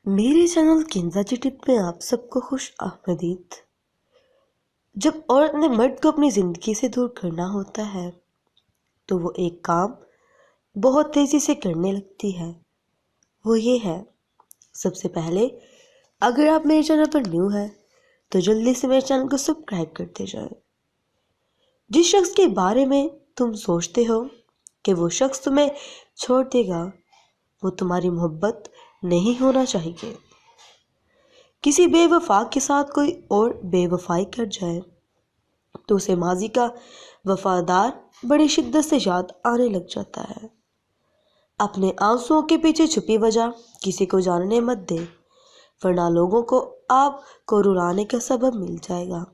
میرے چینل کنزا جی ٹپ میں آپ سب کو خوش آمدید۔ جب عورت نے مرد کو اپنی زندگی سے دور کرنا ہوتا ہے تو وہ ایک کام بہت تیزی سے کرنے لگتی ہے، وہ یہ ہے، سب سے پہلے اگر آپ میرے چینل پر نیو ہیں تو جلدی سے میرے چینل کو سبسکرائب کرتے جائیں۔ جس شخص کے بارے میں تم سوچتے ہو کہ وہ شخص تمہیں چھوڑ دے گا، وہ تمہاری محبت نہیں ہونا چاہیے۔ کسی بے وفا کے ساتھ کوئی اور بے وفائی کر جائے تو اسے ماضی کا وفادار بڑی شدت سے یاد آنے لگ جاتا ہے۔ اپنے آنسوؤں کے پیچھے چھپی وجہ کسی کو جاننے مت دے، ورنہ لوگوں کو آپ کو رلانے کا سبب مل جائے گا۔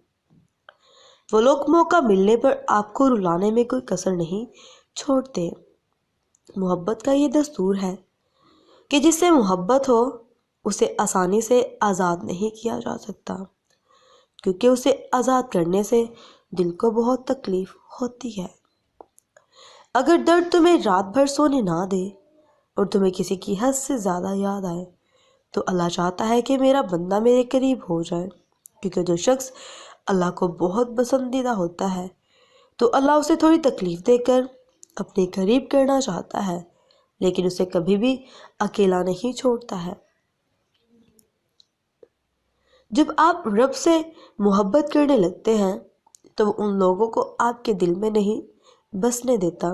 وہ لوگ موقع ملنے پر آپ کو رلانے میں کوئی کسر نہیں چھوڑتے۔ محبت کا یہ دستور ہے کہ جس سے محبت ہو اسے آسانی سے آزاد نہیں کیا جا سکتا، کیونکہ اسے آزاد کرنے سے دل کو بہت تکلیف ہوتی ہے۔ اگر درد تمہیں رات بھر سونے نہ دے اور تمہیں کسی کی حد سے زیادہ یاد آئے تو اللہ چاہتا ہے کہ میرا بندہ میرے قریب ہو جائے، کیونکہ جو شخص اللہ کو بہت پسندیدہ ہوتا ہے تو اللہ اسے تھوڑی تکلیف دے کر اپنے قریب کرنا چاہتا ہے، لیکن اسے کبھی بھی اکیلا نہیں چھوڑتا ہے۔ جب آپ رب سے محبت کرنے لگتے ہیں تو وہ ان لوگوں کو آپ کے دل میں نہیں بسنے دیتا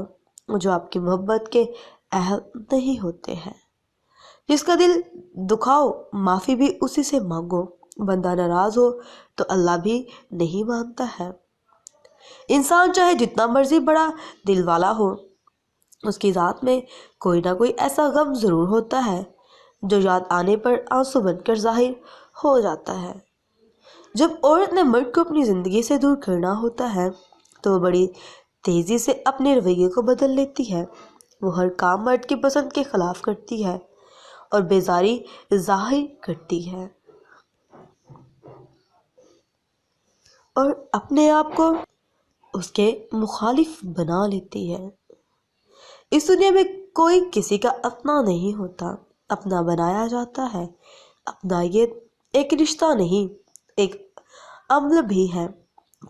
جو آپ کی محبت کے اہل نہیں ہوتے ہیں۔ جس کا دل دکھاؤ معافی بھی اسی سے مانگو، بندہ ناراض ہو تو اللہ بھی نہیں مانتا ہے۔ انسان چاہے جتنا مرضی بڑا دل والا ہو، اس کی ذات میں کوئی نہ کوئی ایسا غم ضرور ہوتا ہے جو یاد آنے پر آنسو بن کر ظاہر ہو جاتا ہے۔ جب عورت نے مرد کو اپنی زندگی سے دور کرنا ہوتا ہے تو وہ بڑی تیزی سے اپنے رویے کو بدل لیتی ہے۔ وہ ہر کام مرد کی پسند کے خلاف کرتی ہے اور بیزاری ظاہر کرتی ہے اور اپنے آپ کو اس کے مخالف بنا لیتی ہے۔ اس دنیا میں کوئی کسی کا اپنا نہیں ہوتا، اپنا بنایا جاتا ہے۔ اپنا یہ ایک رشتہ نہیں، ایک عمل بھی ہے۔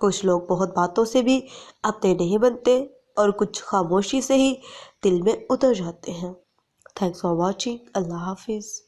کچھ لوگ بہت باتوں سے بھی اپنے نہیں بنتے اور کچھ خاموشی سے ہی دل میں اتر جاتے ہیں۔ Thanks for watching. اللہ حافظ۔